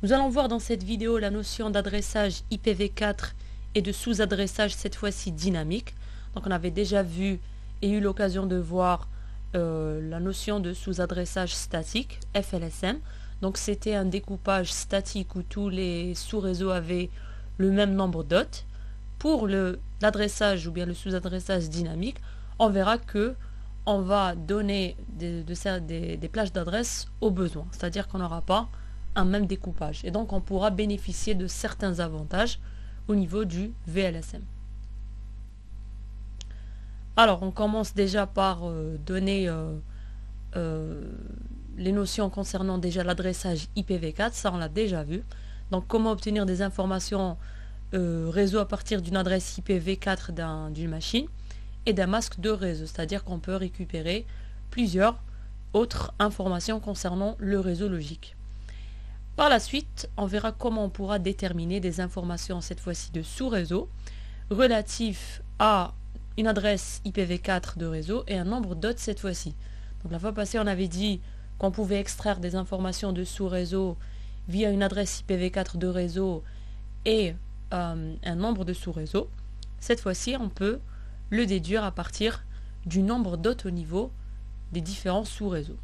Nous allons voir dans cette vidéo la notion d'adressage IPv4 et de sous-adressage, cette fois-ci dynamique. Donc on avait déjà vu et eu l'occasion de voir la notion de sous-adressage statique, FLSM. Donc c'était un découpage statique où tous les sous-réseaux avaient le même nombre d'hôtes. Pour l'adressage ou bien le sous-adressage dynamique, on verra que on va donner des plages d'adresse au besoin. C'est-à-dire qu'on n'aura pas un même découpage. Et donc on pourra bénéficier de certains avantages au niveau du VLSM. Alors on commence déjà par donner les notions concernant déjà l'adressage IPv4, ça on l'a déjà vu. Donc comment obtenir des informations réseau à partir d'une adresse IPv4 d'une machine et d'un masque de réseau, c'est-à-dire qu'on peut récupérer plusieurs autres informations concernant le réseau logique. Par la suite, on verra comment on pourra déterminer des informations, cette fois-ci de sous-réseau, relatifs à une adresse IPv4 de réseau et un nombre d'hôtes cette fois-ci. Donc la fois passée, on avait dit qu'on pouvait extraire des informations de sous-réseau via une adresse IPv4 de réseau et un nombre de sous-réseaux. Cette fois-ci, on peut le déduire à partir du nombre d'hôtes au niveau des différents sous-réseaux.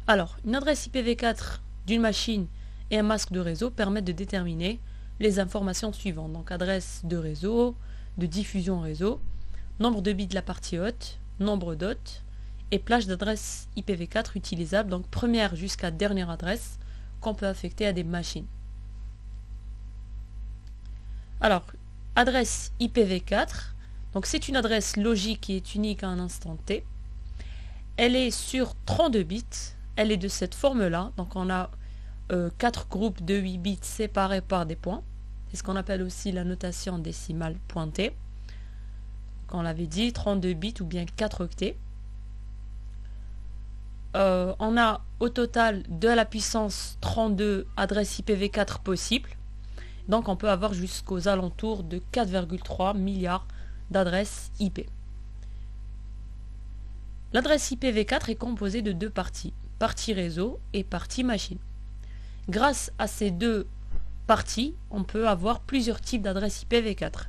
Alors, une adresse IPv4 d'une machine et un masque de réseau permettent de déterminer les informations suivantes. Donc, adresse de réseau, de diffusion réseau, nombre de bits de la partie hôte, nombre d'hôtes et plage d'adresse IPv4 utilisable, donc première jusqu'à dernière adresse qu'on peut affecter à des machines. Alors, adresse IPv4, donc c'est une adresse logique qui est unique à un instant T. Elle est sur 32 bits. Elle est de cette forme-là. Donc on a 4 groupes de 8 bits séparés par des points. C'est ce qu'on appelle aussi la notation décimale pointée. Comme on l'avait dit, 32 bits ou bien 4 octets. On a au total de la puissance 32 adresses IPv4 possibles. Donc on peut avoir jusqu'aux alentours de 4,3 milliards d'adresses IP. L'adresse IPv4 est composée de deux parties, partie réseau et partie machine. Grâce à ces deux parties, on peut avoir plusieurs types d'adresses IPv4.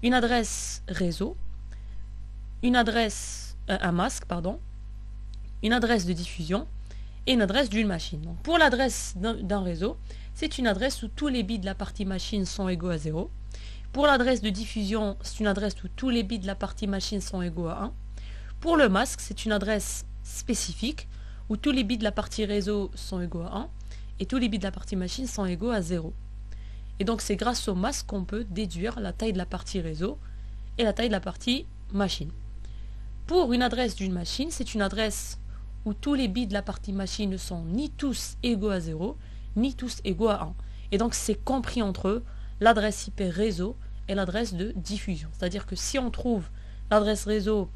Une adresse réseau, un masque, une adresse de diffusion et une adresse d'une machine. Donc pour l'adresse d'un réseau, c'est une adresse où tous les bits de la partie machine sont égaux à 0. Pour l'adresse de diffusion, c'est une adresse où tous les bits de la partie machine sont égaux à 1. Pour le masque, c'est une adresse spécifique où tous les bits de la partie réseau sont égaux à 1 et tous les bits de la partie machine sont égaux à 0. Et donc c'est grâce au masque qu'on peut déduire la taille de la partie réseau et la taille de la partie machine. Pour une adresse d'une machine, c'est une adresse où tous les bits de la partie machine ne sont ni tous égaux à 0, ni tous égaux à 1. Et donc c'est compris entre eux l'adresse IP réseau et l'adresse de diffusion. C'est-à-dire que si on trouve l'adresse réseau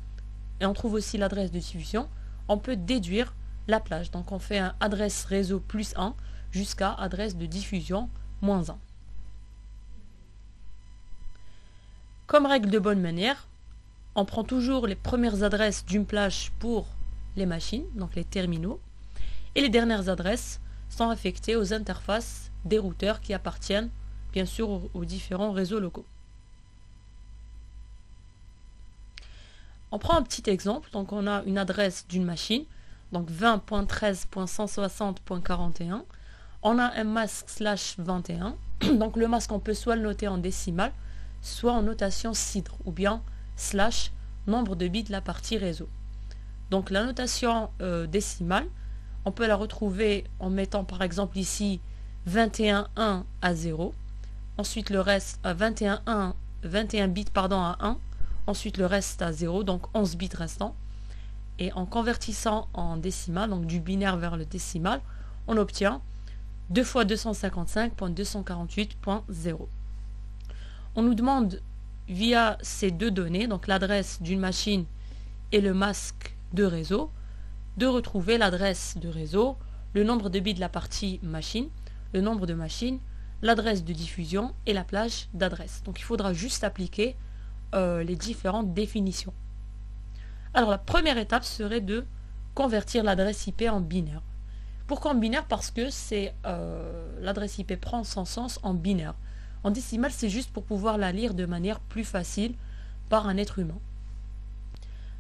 et on trouve aussi l'adresse de diffusion, on peut déduire la plage. Donc on fait un adresse réseau plus 1 jusqu'à adresse de diffusion moins 1. Comme règle de bonne manière, on prend toujours les premières adresses d'une plage pour les machines, donc les terminaux, et les dernières adresses sont affectées aux interfaces des routeurs qui appartiennent bien sûr aux différents réseaux locaux. On prend un petit exemple, donc on a une adresse d'une machine, donc 20.13.160.41, on a un masque /21, donc le masque on peut soit le noter en décimale, soit en notation cidre, ou bien slash nombre de bits de la partie réseau. Donc la notation décimale, on peut la retrouver en mettant par exemple ici 21.1 à 0, ensuite le reste à 21 bits à 1, ensuite le reste à 0, donc 11 bits restants. Et en convertissant en décimale, donc du binaire vers le décimal, on obtient 2 fois 255.248.0. On nous demande via ces deux données, donc l'adresse d'une machine et le masque de réseau, de retrouver l'adresse de réseau, le nombre de bits de la partie machine, le nombre de machines, l'adresse de diffusion et la plage d'adresse. Donc il faudra juste appliquer les différentes définitions. Alors la première étape serait de convertir l'adresse IP en binaire. Pourquoi en binaire? Parce que c'est l'adresse IP prend son sens en binaire. En décimale, c'est juste pour pouvoir la lire de manière plus facile par un être humain.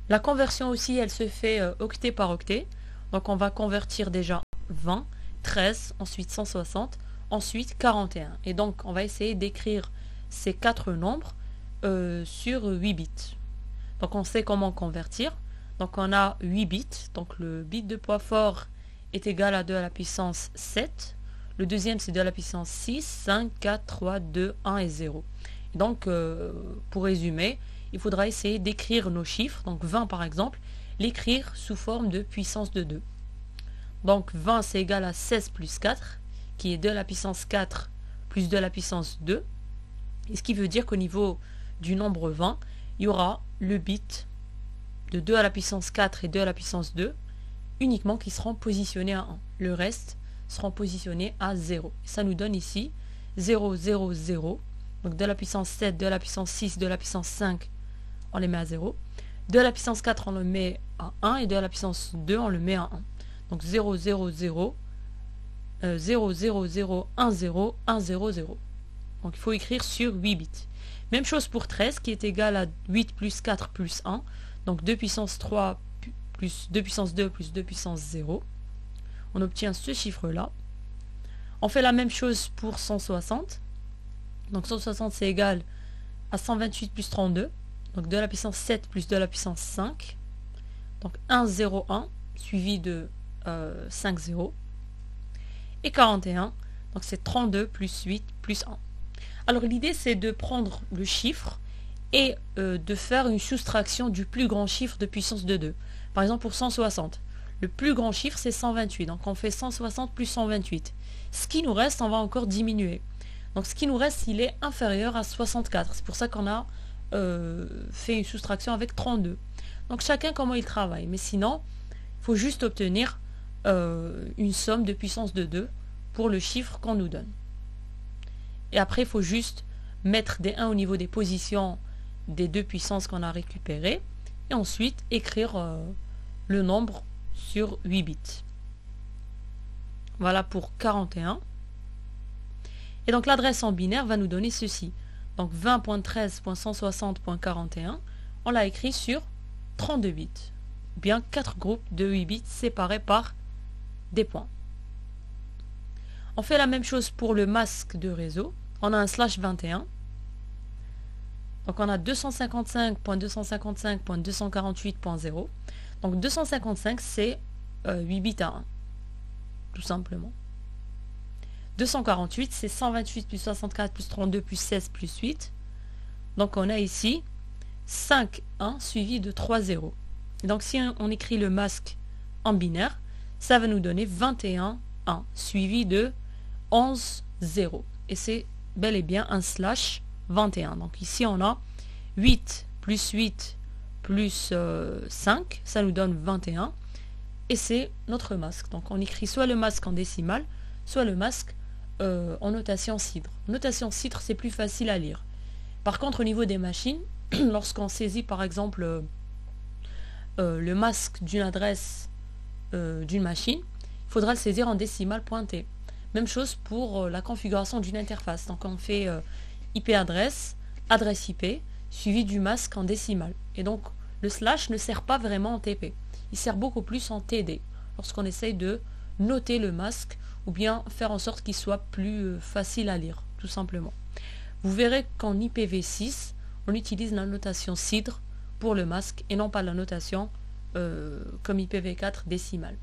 La conversion aussi, elle se fait octet par octet. Donc on va convertir déjà 20, 13, ensuite 160, ensuite 41. Et donc on va essayer d'écrire ces quatre nombres sur 8 bits. Donc on sait comment convertir. Donc on a 8 bits. Donc le bit de poids fort est égal à 2 à la puissance 7. Le deuxième c'est 2 à la puissance 6, 5, 4, 3, 2, 1 et 0. Et donc pour résumer, il faudra essayer d'écrire nos chiffres. Donc 20 par exemple, l'écrire sous forme de puissance de 2. Donc 20 c'est égal à 16 plus 4, qui est 2 à la puissance 4 plus 2 à la puissance 2. Et ce qui veut dire qu'au niveau du nombre 20, il y aura le bit de 2 à la puissance 4 et 2 à la puissance 2 uniquement qui seront positionnés à 1. Le reste seront positionnés à 0. Et ça nous donne ici 0, 0, 0. Donc 2 à la puissance 7, 2 à la puissance 6, 2 à la puissance 5, on les met à 0. 2 à la puissance 4, on le met à 1. Et 2 à la puissance 2, on le met à 1. Donc 0, 0, 0, 0, 0, 0, 1, 0, 1, 0, 0. Donc il faut écrire sur 8 bits. Même chose pour 13 qui est égal à 8 plus 4 plus 1. Donc 2 puissance 3 plus 2 puissance 2 plus 2 puissance 0. On obtient ce chiffre-là. On fait la même chose pour 160. Donc 160 c'est égal à 128 plus 32. Donc 2 à la puissance 7 plus 2 à la puissance 5. Donc 1, 0, 1 suivi de 5, 0. Et 41, donc c'est 32 plus 8 plus 1. Alors l'idée c'est de prendre le chiffre et de faire une soustraction du plus grand chiffre de puissance de 2. Par exemple pour 160, le plus grand chiffre c'est 128, donc on fait 160 plus 128. Ce qui nous reste, on va encore diminuer. Donc ce qui nous reste, il est inférieur à 64. C'est pour ça qu'on a fait une soustraction avec 32. Donc chacun comment il travaille. Mais sinon, il faut juste obtenir une somme de puissance de 2 pour le chiffre qu'on nous donne. Et après, il faut juste mettre des 1 au niveau des positions des deux puissances qu'on a récupérées. Et ensuite, écrire le nombre sur 8 bits. Voilà pour 41. Et donc l'adresse en binaire va nous donner ceci. Donc 20.13.160.41, on l'a écrit sur 32 bits. Ou bien 4 groupes de 8 bits séparés par des points. On fait la même chose pour le masque de réseau. On a un slash 21. Donc on a 255.255.248.0. Donc 255 c'est 8 bits à 1. Tout simplement. 248 c'est 128 plus 64 plus 32 plus 16 plus 8. Donc on a ici 5 1 suivi de 3 0. Et donc si on écrit le masque en binaire, ça va nous donner 21 1 suivi de 11 0. Et c'est bel et bien un slash 21. Donc ici on a 8 plus 5, ça nous donne 21. Et c'est notre masque. Donc on écrit soit le masque en décimale, soit le masque en notation cidre. Notation cidre, c'est plus facile à lire. Par contre, au niveau des machines, lorsqu'on saisit par exemple le masque d'une adresse d'une machine, il faudra le saisir en décimale pointée. Même chose pour la configuration d'une interface. Donc on fait IP adresse, adresse IP, suivi du masque en décimale. Et donc le slash ne sert pas vraiment en TP. Il sert beaucoup plus en TD, lorsqu'on essaye de noter le masque ou bien faire en sorte qu'il soit plus facile à lire, tout simplement. Vous verrez qu'en IPv6, on utilise la notation cidre pour le masque et non pas la notation comme IPv4 décimale.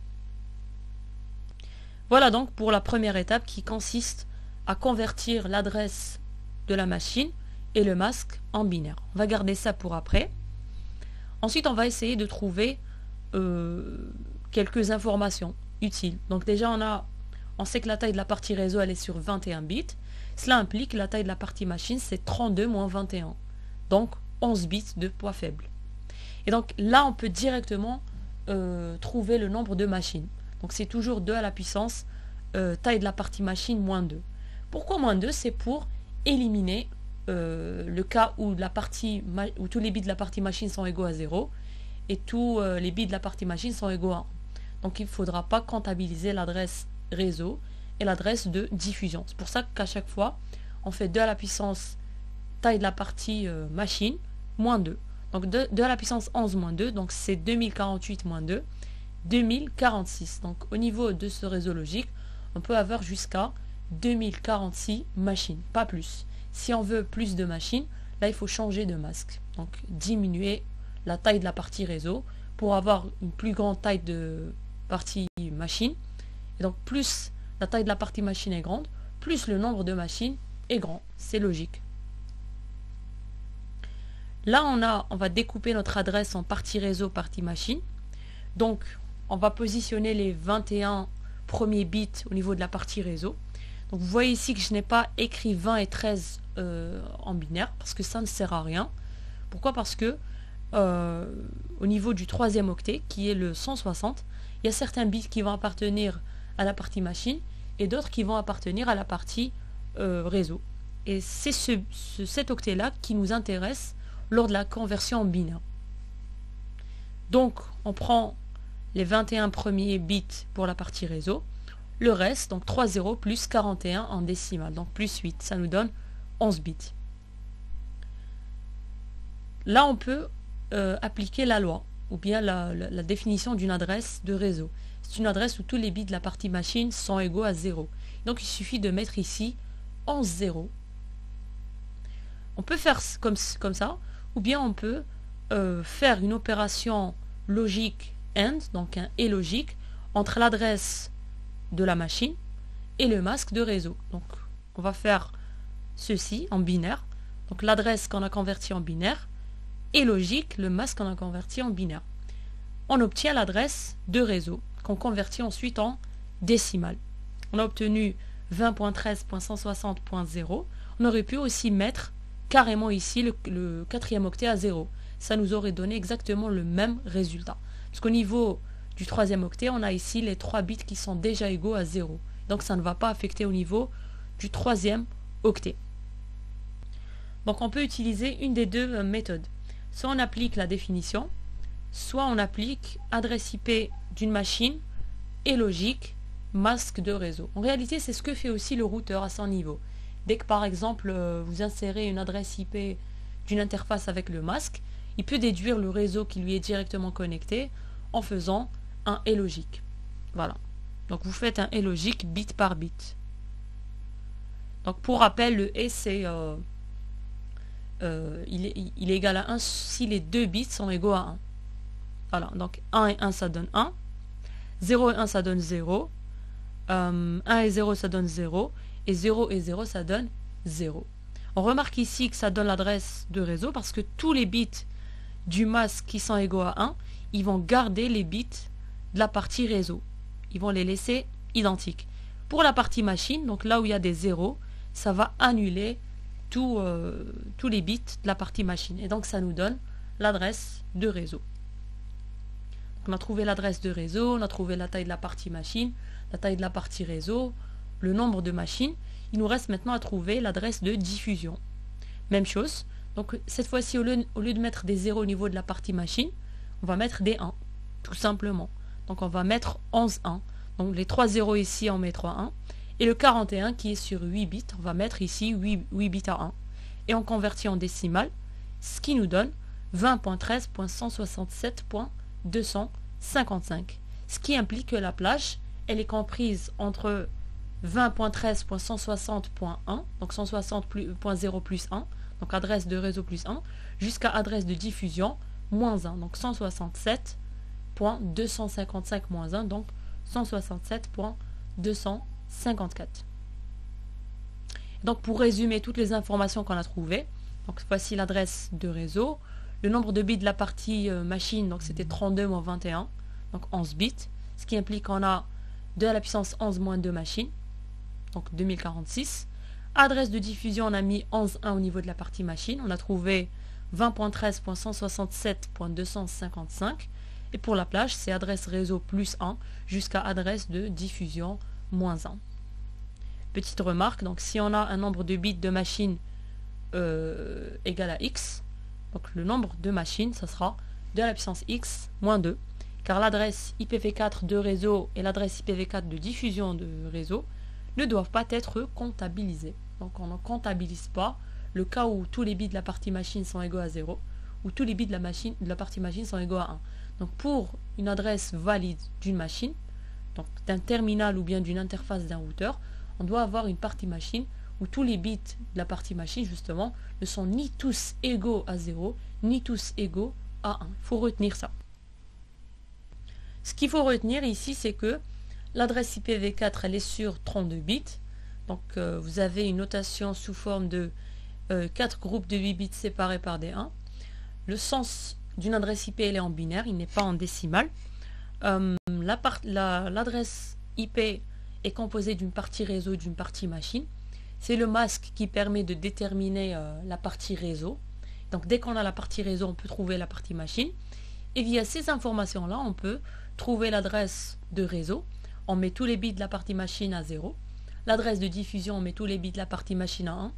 Voilà donc pour la première étape qui consiste à convertir l'adresse de la machine et le masque en binaire. On va garder ça pour après. Ensuite, on va essayer de trouver quelques informations utiles. Donc déjà, on sait que la taille de la partie réseau, elle est sur 21 bits. Cela implique que la taille de la partie machine, c'est 32 moins 21. Donc 11 bits de poids faible. Et donc là, on peut directement trouver le nombre de machines. Donc c'est toujours 2 à la puissance taille de la partie machine moins 2. Pourquoi moins 2? C'est pour éliminer le cas où tous les bits de la partie machine sont égaux à 0 et tous les bits de la partie machine sont égaux à 1. Donc il ne faudra pas comptabiliser l'adresse réseau et l'adresse de diffusion. C'est pour ça qu'à chaque fois, on fait 2 à la puissance taille de la partie machine, moins 2. Donc 2 à la puissance 11 moins 2, donc c'est 2048 moins 2, 2046. Donc au niveau de ce réseau logique, on peut avoir jusqu'à 2046 machines, pas plus. Si on veut plus de machines, là il faut changer de masque. Donc diminuer la taille de la partie réseau pour avoir une plus grande taille de partie machine. Et donc plus la taille de la partie machine est grande, plus le nombre de machines est grand. C'est logique. Là, on va découper notre adresse en partie réseau, partie machine. Donc, on va positionner les 21 premiers bits au niveau de la partie réseau. Donc, vous voyez ici que je n'ai pas écrit 20 et 13 en binaire, parce que ça ne sert à rien. Pourquoi? Parce que au niveau du troisième octet, qui est le 160, il y a certains bits qui vont appartenir à la partie machine et d'autres qui vont appartenir à la partie réseau. Et c'est cet octet-là qui nous intéresse lors de la conversion en binaire. Donc, on prend les 21 premiers bits pour la partie réseau, le reste, donc 3 0 plus 41 en décimale, donc plus 8, ça nous donne 11 bits. Là, on peut appliquer la loi, ou bien la définition d'une adresse de réseau. C'est une adresse où tous les bits de la partie machine sont égaux à 0. Donc, il suffit de mettre ici 11 0. On peut faire comme ça, ou bien on peut faire une opération logique AND, donc un et logique, entre l'adresse de la machine et le masque de réseau. Donc on va faire ceci en binaire, donc l'adresse qu'on a convertie en binaire, et logique, le masque qu'on a converti en binaire. On obtient l'adresse de réseau, qu'on convertit ensuite en décimale. On a obtenu 20.13.160.0. On aurait pu aussi mettre carrément ici le quatrième octet à 0. Ça nous aurait donné exactement le même résultat. Parce qu'au niveau du troisième octet, on a ici les 3 bits qui sont déjà égaux à 0. Donc ça ne va pas affecter au niveau du troisième octet. Donc on peut utiliser une des deux méthodes. Soit on applique la définition, soit on applique adresse IP d'une machine et logique masque de réseau. En réalité, c'est ce que fait aussi le routeur à son niveau. Dès que par exemple vous insérez une adresse IP d'une interface avec le masque, il peut déduire le réseau qui lui est directement connecté en faisant un et logique. Voilà. Donc vous faites un et logique bit par bit. Donc pour rappel, le et c'est il est égal à 1 si les deux bits sont égaux à 1. Voilà. Donc 1 et 1 ça donne 1. 0 et 1 ça donne 0. 1 et 0 ça donne 0. Et 0 et 0 ça donne 0. On remarque ici que ça donne l'adresse de réseau parce que tous les bits du masque qui sont égaux à 1, ils vont garder les bits de la partie réseau. Ils vont les laisser identiques. Pour la partie machine, donc là où il y a des 0, ça va annuler tous les bits de la partie machine. Et donc ça nous donne l'adresse de réseau. Donc on a trouvé l'adresse de réseau, on a trouvé la taille de la partie machine, la taille de la partie réseau, le nombre de machines. Il nous reste maintenant à trouver l'adresse de diffusion. Même chose. Donc cette fois-ci, au lieu de mettre des 0 au niveau de la partie machine, on va mettre des 1, tout simplement. Donc on va mettre 11 1. Donc les 3 0 ici, on met 3 1. Et le 41 qui est sur 8 bits, on va mettre ici 8 bits à 1. Et on convertit en décimale, ce qui nous donne 20.13.167.255. Ce qui implique que la plage, elle est comprise entre 20.13.160.1, donc 160.0 plus 1, donc adresse de réseau plus 1, jusqu'à adresse de diffusion moins 1, donc 167.255 moins 1, donc 167.254. Donc pour résumer toutes les informations qu'on a trouvées, donc voici l'adresse de réseau, le nombre de bits de la partie machine, donc c'était 32 moins 21, donc 11 bits, ce qui implique qu'on a 2 à la puissance 11 moins 2 machines, donc 2046. Adresse de diffusion, on a mis 11.1 au niveau de la partie machine. On a trouvé 20.13.167.255. Et pour la plage, c'est adresse réseau plus 1 jusqu'à adresse de diffusion moins 1. Petite remarque, donc si on a un nombre de bits de machine égal à x, donc le nombre de machines, ça sera 2 à la puissance x moins 2. car l'adresse IPv4 de réseau et l'adresse IPv4 de diffusion de réseau ne doivent pas être comptabilisées. Donc on ne comptabilise pas le cas où tous les bits de la partie machine sont égaux à 0 ou tous les bits de la partie machine sont égaux à 1. Donc pour une adresse valide d'une machine, donc d'un terminal ou bien d'une interface d'un routeur, on doit avoir une partie machine où tous les bits de la partie machine justement ne sont ni tous égaux à 0 ni tous égaux à 1. Il faut retenir ça. Ce qu'il faut retenir ici, c'est que l'adresse IPv4 elle est sur 32 bits. Donc vous avez une notation sous forme de 4 groupes de 8 bits séparés par des 1. Le sens d'une adresse IP elle est en binaire, il n'est pas en décimal. L'adresse IP est composée d'une partie réseau et d'une partie machine. C'est le masque qui permet de déterminer la partie réseau. Donc dès qu'on a la partie réseau, on peut trouver la partie machine. Et via ces informations-là, on peut trouver l'adresse de réseau. On met tous les bits de la partie machine à 0. L'adresse de diffusion, on met tous les bits de la partie machine à 1.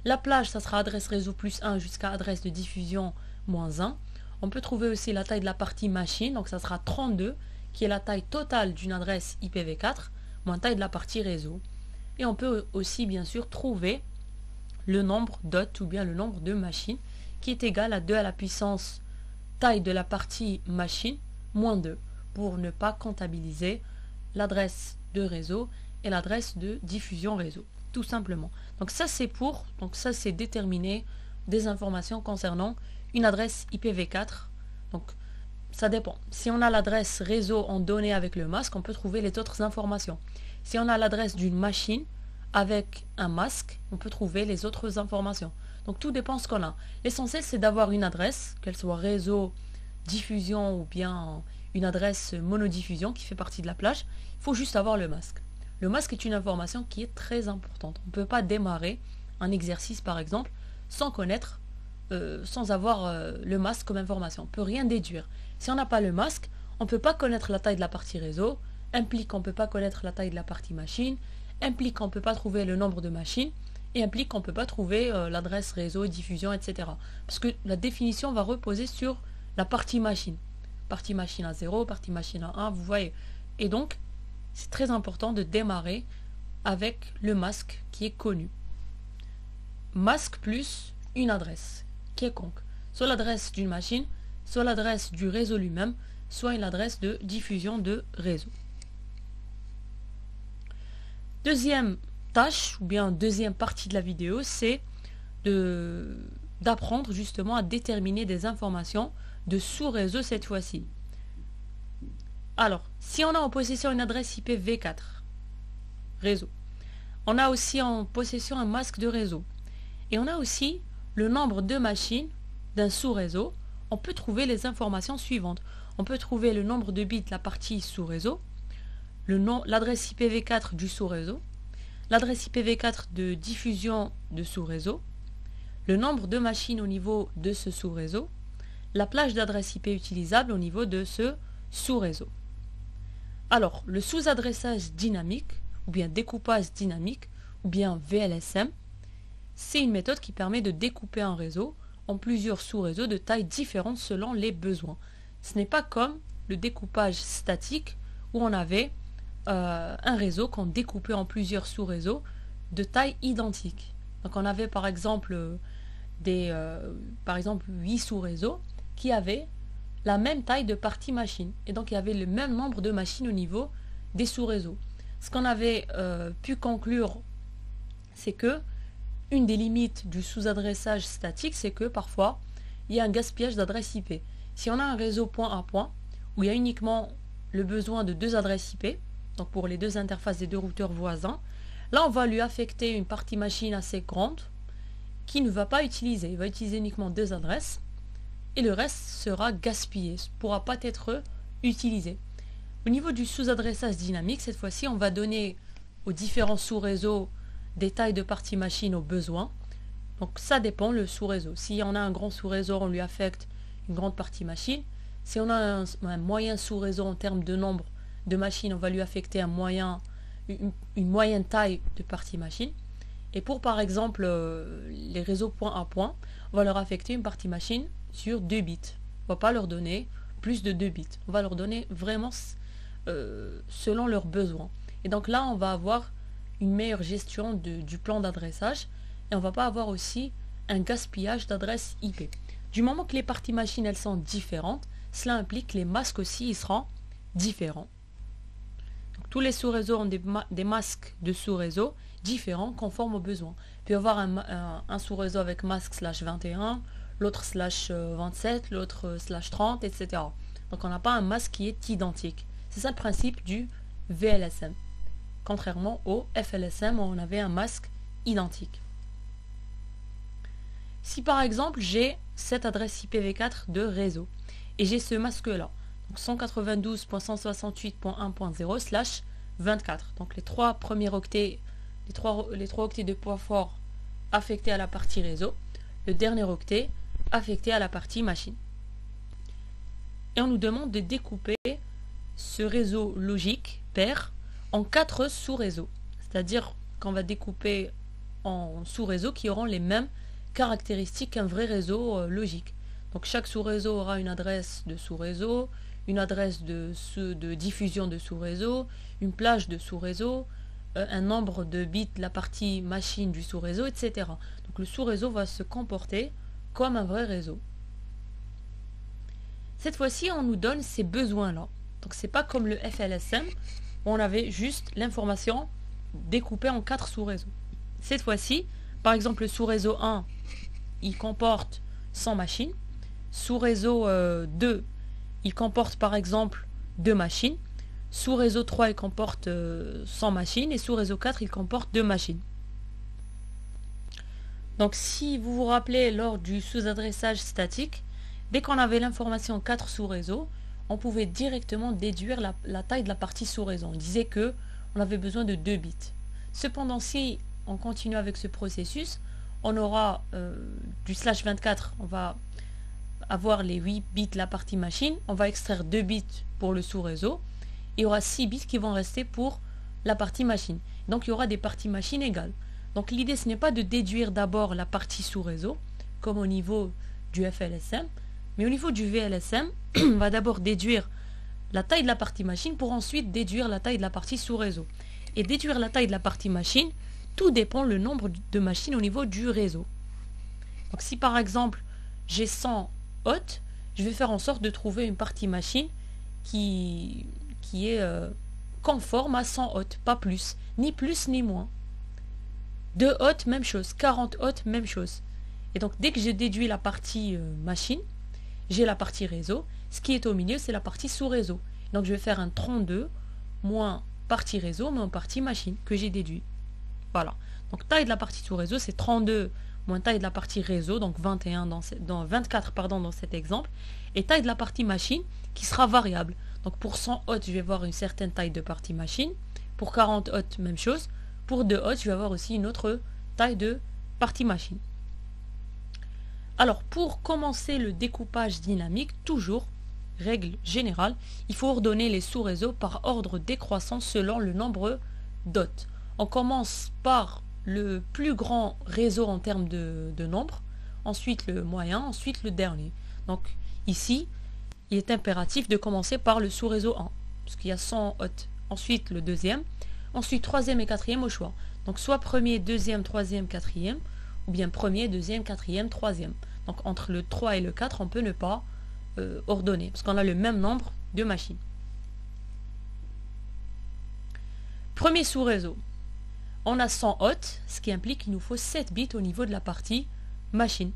La plage, ça sera adresse réseau plus 1 jusqu'à adresse de diffusion moins 1. On peut trouver aussi la taille de la partie machine, donc ça sera 32, qui est la taille totale d'une adresse IPv4, moins taille de la partie réseau. Et on peut aussi bien sûr trouver le nombre d'hôtes ou bien le nombre de machines, qui est égal à 2 à la puissance taille de la partie machine, moins 2, pour ne pas comptabiliser l'adresse de réseau et l'adresse de diffusion réseau, tout simplement. Donc ça c'est déterminer des informations concernant une adresse IPv4. Donc ça dépend. Si on a l'adresse réseau en données avec le masque, on peut trouver les autres informations. Si on a l'adresse d'une machine avec un masque, on peut trouver les autres informations. Donc tout dépend de ce qu'on a. L'essentiel c'est d'avoir une adresse, qu'elle soit réseau, diffusion ou bien une adresse monodiffusion qui fait partie de la plage. Il faut juste avoir le masque. Le masque est une information qui est très importante. On ne peut pas démarrer un exercice par exemple sans connaître, sans avoir le masque comme information. On ne peut rien déduire. Si on n'a pas le masque, on ne peut pas connaître la taille de la partie réseau, implique qu'on ne peut pas connaître la taille de la partie machine, implique qu'on ne peut pas trouver le nombre de machines, et implique qu'on ne peut pas trouver l'adresse réseau, diffusion, etc. Parce que la définition va reposer sur la partie machine. Partie machine à 0, partie machine à 1, vous voyez. Et donc, c'est très important de démarrer avec le masque qui est connu. Masque plus une adresse quelconque. Soit l'adresse d'une machine, soit l'adresse du réseau lui-même, soit une adresse de diffusion de réseau. Deuxième tâche, ou bien deuxième partie de la vidéo, c'est d'apprendre justement à déterminer des informations de sous-réseau cette fois-ci. Alors, si on a en possession une adresse IPv4, réseau, on a aussi en possession un masque de réseau, et on a aussi le nombre de machines d'un sous-réseau, on peut trouver les informations suivantes. On peut trouver le nombre de bits de la partie sous-réseau, l'adresse IPv4 du sous-réseau, l'adresse IPv4 de diffusion de sous-réseau, le nombre de machines au niveau de ce sous-réseau, la plage d'adresse IP utilisable au niveau de ce sous-réseau. Alors, le sous-adressage dynamique, ou bien découpage dynamique, ou bien VLSM, c'est une méthode qui permet de découper un réseau en plusieurs sous-réseaux de tailles différentes selon les besoins. Ce n'est pas comme le découpage statique où on avait un réseau qu'on découpait en plusieurs sous-réseaux de tailles identiques. Donc on avait par exemple 8 sous-réseaux qui avaient la même taille de partie machine. Et donc il y avait le même nombre de machines au niveau des sous-réseaux. Ce qu'on avait pu conclure, c'est que une des limites du sous-adressage statique, c'est que parfois, il y a un gaspillage d'adresses IP. Si on a un réseau point à point, où il y a uniquement le besoin de 2 adresses IP, donc pour les 2 interfaces des 2 routeurs voisins, là on va lui affecter une partie machine assez grande, qui ne va pas utiliser. Il va utiliser uniquement 2 adresses, et le reste sera gaspillé, ne pourra pas être utilisé. Au niveau du sous-adressage dynamique, cette fois-ci, on va donner aux différents sous-réseaux des tailles de partie machine aux besoins. Donc ça dépend le sous-réseau. Si on a un grand sous-réseau, on lui affecte une grande partie machine. Si on a un moyen sous-réseau en termes de nombre de machines, on va lui affecter une moyenne taille de partie machine. Et pour par exemple les réseaux point à point, on va leur affecter une partie machine sur 2 bits. On ne va pas leur donner plus de 2 bits. On va leur donner vraiment selon leurs besoins. Et donc là, on va avoir une meilleure gestion du plan d'adressage et on va pas avoir aussi un gaspillage d'adresses IP. Du moment que les parties machines elles sont différentes, cela implique que les masques aussi ils seront différents. Donc, tous les sous-réseaux ont des masques de sous-réseau différents conformes aux besoins. Il peut y avoir un sous-réseau avec masque /21, l'autre /27, l'autre /30, etc. Donc on n'a pas un masque qui est identique. C'est ça le principe du VLSM. Contrairement au FLSM où on avait un masque identique. Si par exemple j'ai cette adresse IPv4 de réseau et j'ai ce masque là, donc 192.168.1.0/24, donc les trois premiers octets, les trois octets de poids fort affectés à la partie réseau, le dernier octet affecté à la partie machine. Et on nous demande de découper ce réseau logique pair en 4 sous-réseaux, c'est-à-dire qu'on va découper en sous-réseaux qui auront les mêmes caractéristiques qu'un vrai réseau logique. Donc chaque sous-réseau aura une adresse de sous-réseau, une adresse de diffusion de sous-réseau, une plage de sous-réseau, un nombre de bits de la partie machine du sous-réseau, etc. Donc le sous-réseau va se comporter comme un vrai réseau. Cette fois-ci, on nous donne ces besoins-là. Donc c'est pas comme le FLSM, où on avait juste l'information découpée en 4 sous-réseaux. Cette fois-ci, par exemple, le sous-réseau 1, il comporte 100 machines. Sous-réseau 2, il comporte par exemple 2 machines. Sous-réseau 3, il comporte 100 machines. Et sous-réseau 4, il comporte 2 machines. Donc si vous vous rappelez lors du sous-adressage statique, dès qu'on avait l'information 4 sous-réseaux, on pouvait directement déduire la taille de la partie sous-réseau. On disait que on avait besoin de 2 bits. Cependant, si on continue avec ce processus, on aura du /24, on va avoir les 8 bits de la partie machine, on va extraire 2 bits pour le sous-réseau, et il y aura 6 bits qui vont rester pour la partie machine. Donc il y aura des parties machines égales. Donc l'idée ce n'est pas de déduire d'abord la partie sous-réseau, comme au niveau du FLSM, mais au niveau du VLSM, on va d'abord déduire la taille de la partie machine pour ensuite déduire la taille de la partie sous-réseau. Et déduire la taille de la partie machine, tout dépend le nombre de machines au niveau du réseau. Donc si par exemple j'ai 100 hôtes, je vais faire en sorte de trouver une partie machine qui est conforme à 100 hôtes, pas plus ni moins. 2 hôtes, même chose. 40 hôtes, même chose. Et donc dès que je déduis la partie machine, j'ai la partie réseau. Ce qui est au milieu, c'est la partie sous-réseau. Donc je vais faire un 32 moins partie réseau moins partie machine que j'ai déduit. Voilà. Donc taille de la partie sous-réseau, c'est 32 moins taille de la partie réseau, donc 21 dans 24 pardon, dans cet exemple. Et taille de la partie machine qui sera variable. Donc pour 100 hôtes, je vais avoir une certaine taille de partie machine. Pour 40 hôtes, même chose. Pour 2 hôtes, je vais avoir aussi une autre taille de partie machine. Alors, pour commencer le découpage dynamique, toujours, règle générale, il faut ordonner les sous-réseaux par ordre décroissant selon le nombre d'hôtes. On commence par le plus grand réseau en termes de nombre, ensuite le moyen, ensuite le dernier. Donc ici, il est impératif de commencer par le sous-réseau 1, parce qu'il y a 100 hôtes. Ensuite le deuxième, ensuite troisième et quatrième au choix. Donc soit premier, deuxième, troisième, quatrième, ou bien premier, deuxième, quatrième, troisième. Donc entre le 3 et le 4, on peut ne pas ordonner, parce qu'on a le même nombre de machines. Premier sous-réseau. On a 100 hôtes, ce qui implique qu'il nous faut 7 bits au niveau de la partie machine.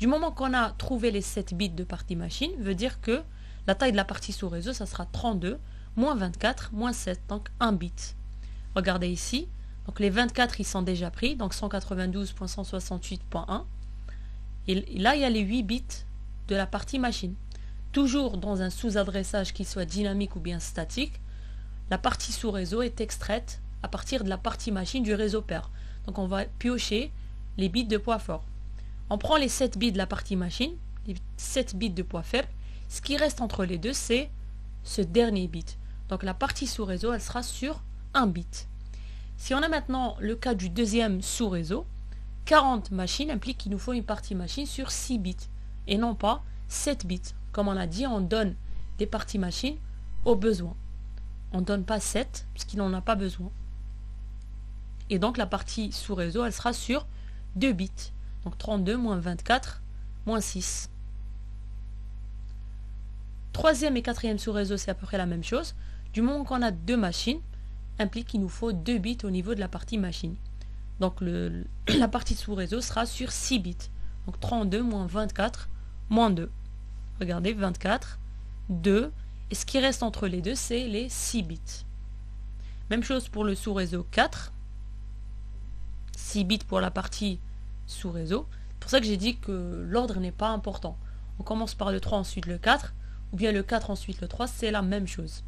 Du moment qu'on a trouvé les 7 bits de partie machine, veut dire que la taille de la partie sous-réseau, ça sera 32, moins 24, moins 7, donc 1 bit. Regardez ici, donc les 24 ils sont déjà pris, donc 192.168.1. Et là, il y a les 8 bits de la partie machine. Toujours dans un sous-adressage qui soit dynamique ou bien statique, la partie sous-réseau est extraite à partir de la partie machine du réseau pair. Donc on va piocher les bits de poids fort. On prend les 7 bits de la partie machine, les 7 bits de poids faible. Ce qui reste entre les deux, c'est ce dernier bit. Donc la partie sous-réseau, elle sera sur 1 bit. Si on a maintenant le cas du deuxième sous-réseau, 40 machines implique qu'il nous faut une partie machine sur 6 bits et non pas 7 bits. Comme on a dit, on donne des parties machines au besoin. On ne donne pas 7 puisqu'il n'en a pas besoin. Et donc la partie sous-réseau, elle sera sur 2 bits. Donc 32 moins 24 moins 6. Troisième et quatrième sous-réseau, c'est à peu près la même chose. Du moment qu'on a 2 machines, implique qu'il nous faut 2 bits au niveau de la partie machine. Donc la partie sous-réseau sera sur 6 bits. Donc 32 moins 24 moins 2. Regardez, 24, 2. Et ce qui reste entre les deux, c'est les 6 bits. Même chose pour le sous-réseau 4. 6 bits pour la partie sous-réseau. C'est pour ça que j'ai dit que l'ordre n'est pas important. On commence par le 3, ensuite le 4. Ou bien le 4, ensuite le 3. C'est la même chose.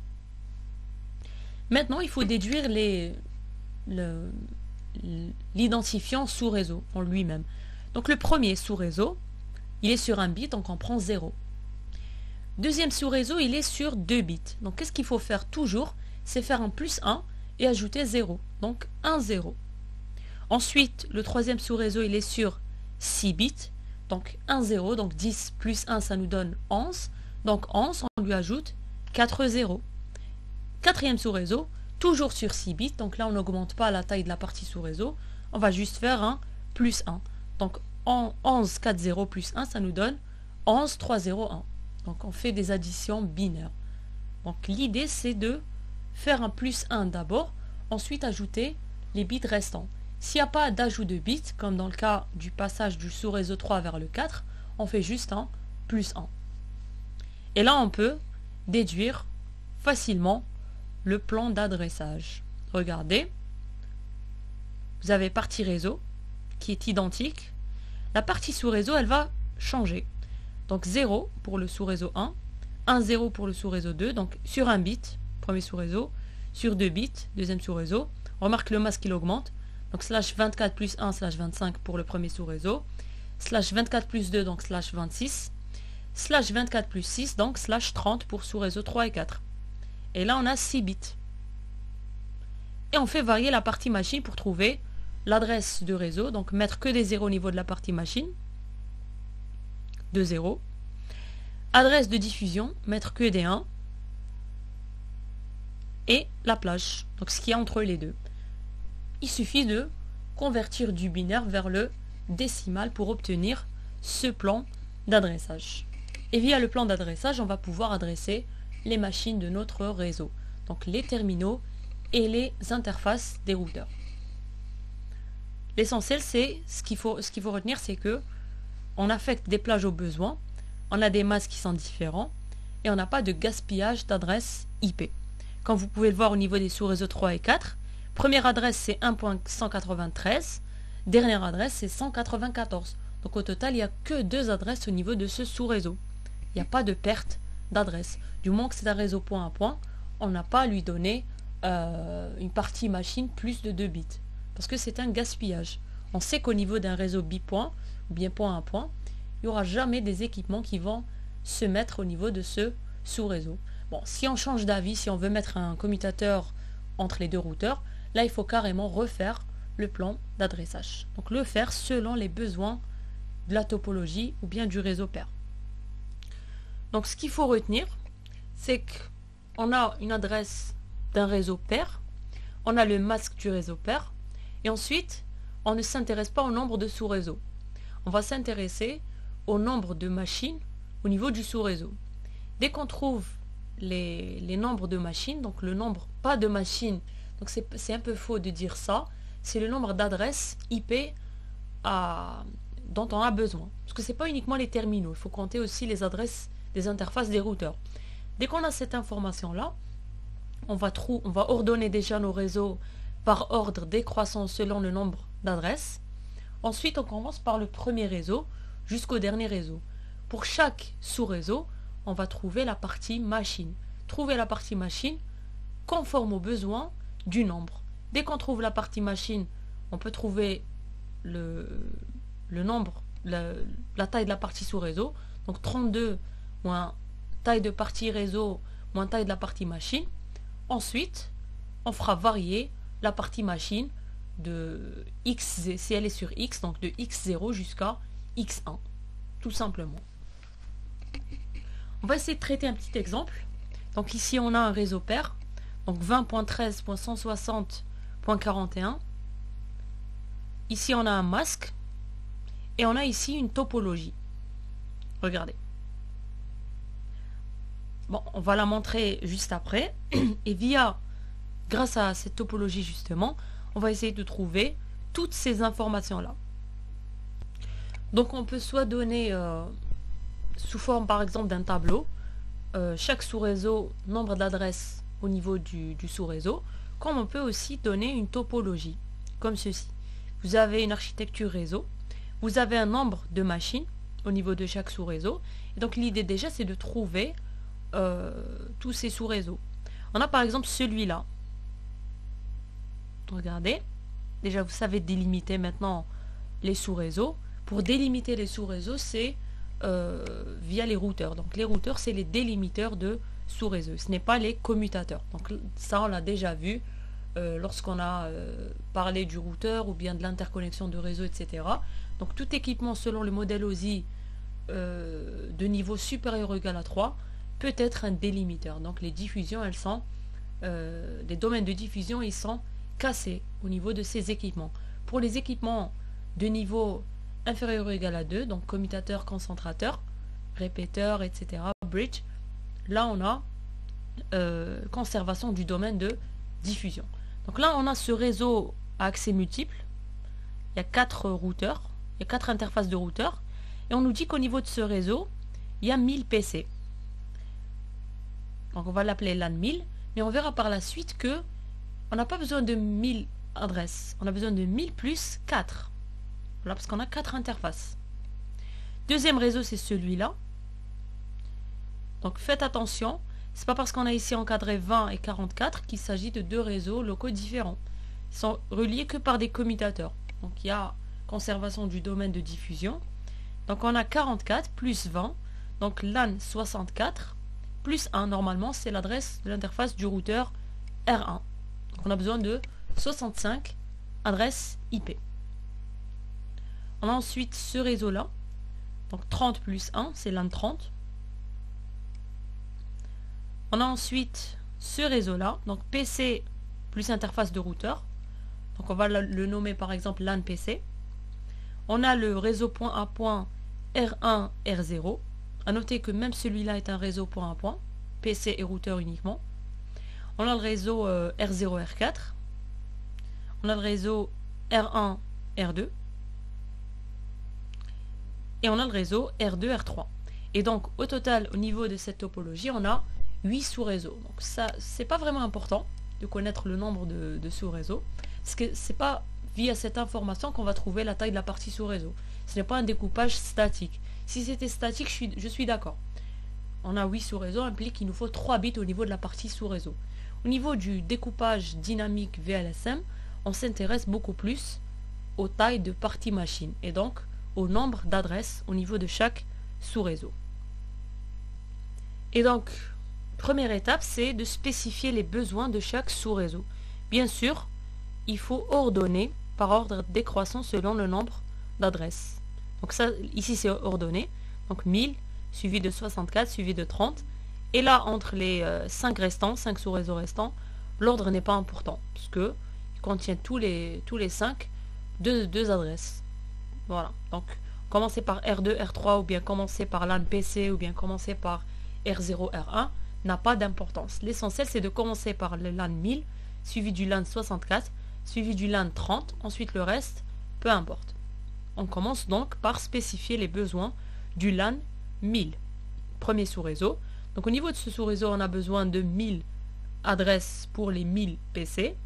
Maintenant, il faut déduire l'identifiant sous-réseau en lui-même. Donc le premier sous-réseau, il est sur 1 bit, donc on prend 0. Deuxième sous-réseau, il est sur 2 bits. Donc qu'est-ce qu'il faut faire toujours? C'est faire un plus 1 et ajouter 0. Donc 1, 0. Ensuite, le troisième sous-réseau, il est sur 6 bits. Donc 1, 0. Donc 10 plus 1, ça nous donne 11. Donc 11, on lui ajoute 4, 0. Quatrième sous-réseau, toujours sur 6 bits. Donc là, on n'augmente pas la taille de la partie sous-réseau. On va juste faire un plus 1. Donc 11, 4, 0 plus 1, ça nous donne 11, 3, 0, 1. Donc on fait des additions binaires. Donc l'idée, c'est de faire un plus 1 d'abord, ensuite ajouter les bits restants. S'il n'y a pas d'ajout de bits, comme dans le cas du passage du sous-réseau 3 vers le 4, on fait juste un plus 1. Et là, on peut déduire facilement le plan d'adressage. Regardez, vous avez partie réseau qui est identique. La partie sous-réseau, elle va changer. Donc 0 pour le sous-réseau 1, 1, 0 pour le sous-réseau 2, donc sur 1 bit, premier sous-réseau, sur 2 bits, deuxième sous-réseau. On remarque le masque, il augmente. Donc slash 24 plus 1, slash 25 pour le premier sous-réseau, slash 24 plus 2, donc slash 26, slash 24 plus 6, donc slash 30 pour sous-réseau 3 et 4. Et là, on a 6 bits. Et on fait varier la partie machine pour trouver l'adresse de réseau, donc mettre que des 0 au niveau de la partie machine, de 0. Adresse de diffusion, mettre que des 1. Et la plage, donc ce qu'il y a entre les deux. Il suffit de convertir du binaire vers le décimal pour obtenir ce plan d'adressage. Et via le plan d'adressage, on va pouvoir adresser les machines de notre réseau, donc les terminaux et les interfaces des routeurs. L'essentiel, c'est ce qu'il faut retenir, c'est que on affecte des plages au besoin, on a des masques qui sont différents et on n'a pas de gaspillage d'adresses IP. Comme vous pouvez le voir au niveau des sous-réseaux 3 et 4, première adresse c'est 1.193, dernière adresse c'est 194. Donc au total, il n'y a que 2 adresses au niveau de ce sous-réseau. Il n'y a pas de perte d'adresse. Du moment que c'est un réseau point à point, on n'a pas à lui donner une partie machine plus de 2 bits. Parce que c'est un gaspillage. On sait qu'au niveau d'un réseau bipoint, ou bien point à point, il n'y aura jamais des équipements qui vont se mettre au niveau de ce sous-réseau. Bon, si on change d'avis, si on veut mettre un commutateur entre les deux routeurs, là il faut carrément refaire le plan d'adressage. Donc le faire selon les besoins de la topologie ou bien du réseau pair. Donc ce qu'il faut retenir, c'est qu'on a une adresse d'un réseau pair, on a le masque du réseau pair, et ensuite on ne s'intéresse pas au nombre de sous-réseaux. On va s'intéresser au nombre de machines au niveau du sous-réseau. Dès qu'on trouve les nombres de machines, donc le nombre pas de machines, donc c'est un peu faux de dire ça, c'est le nombre d'adresses IP dont on a besoin. Parce que ce n'est pas uniquement les terminaux, il faut compter aussi les adresses des interfaces des routeurs. Dès qu'on a cette information-là, on va ordonner déjà nos réseaux par ordre décroissant selon le nombre d'adresses. Ensuite, on commence par le premier réseau jusqu'au dernier réseau. Pour chaque sous-réseau, on va trouver la partie machine. Trouver la partie machine conforme aux besoins du nombre. Dès qu'on trouve la partie machine, on peut trouver le nombre, la taille de la partie sous-réseau. Donc 32 moins taille de partie réseau moins taille de la partie machine. Ensuite, on fera varier la partie machine de x, si elle est sur x, donc de x0 jusqu'à x1, tout simplement. On va essayer de traiter un petit exemple. Donc ici, on a un réseau pair. Donc 20.13.160.41. Ici, on a un masque. Et on a ici une topologie. Regardez. Bon, on va la montrer juste après. Et grâce à cette topologie justement, on va essayer de trouver toutes ces informations-là. Donc on peut soit donner sous forme par exemple d'un tableau, chaque sous-réseau, nombre d'adresses au niveau du sous-réseau, comme on peut aussi donner une topologie, comme ceci. Vous avez une architecture réseau, vous avez un nombre de machines au niveau de chaque sous-réseau, et donc l'idée déjà c'est de trouver tous ces sous-réseaux. On a par exemple celui-là. Regardez, déjà vous savez délimiter maintenant les sous-réseaux. Pour délimiter les sous-réseaux, c'est via les routeurs. Donc les routeurs, c'est les délimiteurs de sous-réseaux. Ce n'est pas les commutateurs. Donc ça, on l'a déjà vu lorsqu'on a parlé du routeur ou bien de l'interconnexion de réseau, etc. Donc tout équipement selon le modèle OSI de niveau supérieur ou égal à 3 peut être un délimiteur. Donc les diffusions, elles sont les domaines de diffusion, ils sont cassés au niveau de ces équipements. Pour les équipements de niveau inférieur ou égal à 2, donc commutateur, concentrateur, répéteur, etc., bridge, là on a conservation du domaine de diffusion. Donc là on a ce réseau à accès multiple, il y a 4 routeurs, il y a 4 interfaces de routeurs, et on nous dit qu'au niveau de ce réseau, il y a 1000 PC. Donc on va l'appeler LAN 1000, mais on verra par la suite que on n'a pas besoin de 1000 adresses, on a besoin de 1000 plus 4. Voilà, parce qu'on a 4 interfaces. Deuxième réseau, c'est celui-là. Donc faites attention, c'est pas parce qu'on a ici encadré 20 et 44 qu'il s'agit de deux réseaux locaux différents. Ils sont reliés que par des commutateurs. Donc il y a conservation du domaine de diffusion. Donc on a 44 plus 20, donc LAN 64 plus 1, normalement c'est l'adresse de l'interface du routeur R1. Donc on a besoin de 65 adresses IP. On a ensuite ce réseau-là, donc 30 plus 1, c'est LAN 30. On a ensuite ce réseau-là, donc PC plus interface de routeur. Donc on va le nommer par exemple LAN PC. On a le réseau point à point R1, R0. A noter que même celui-là est un réseau point à point, PC et routeur uniquement. On a le réseau R0, R4. On a le réseau R1, R2. Et on a le réseau R2, R3. Et donc au total, au niveau de cette topologie, on a 8 sous-réseaux. Donc ça, c'est pas vraiment important de connaître le nombre de sous-réseaux, parce que c'est pas via cette information qu'on va trouver la taille de la partie sous-réseau. Ce n'est pas un découpage statique. Si c'était statique, je suis d'accord. On a 8 sous-réseaux, implique qu'il nous faut 3 bits au niveau de la partie sous-réseau. Au niveau du découpage dynamique VLSM, on s'intéresse beaucoup plus aux tailles de partie machine, et donc au nombre d'adresses au niveau de chaque sous-réseau. Et donc, première étape, c'est de spécifier les besoins de chaque sous-réseau. Bien sûr, il faut ordonner par ordre décroissant selon le nombre d'adresses. Donc ça, ici c'est ordonné. Donc 1000, suivi de 64, suivi de 30. Et là, entre les 5 restants, 5 sous-réseaux restants, l'ordre n'est pas important, puisque il contient tous les 5 deux adresses. Voilà, donc commencer par R2, R3, ou bien commencer par LAN PC, ou bien commencer par R0, R1, n'a pas d'importance. L'essentiel, c'est de commencer par le LAN 1000, suivi du LAN 64, suivi du LAN 30, ensuite le reste, peu importe. On commence donc par spécifier les besoins du LAN 1000, premier sous-réseau. Donc au niveau de ce sous-réseau, on a besoin de 1000 adresses pour les 1000 PC,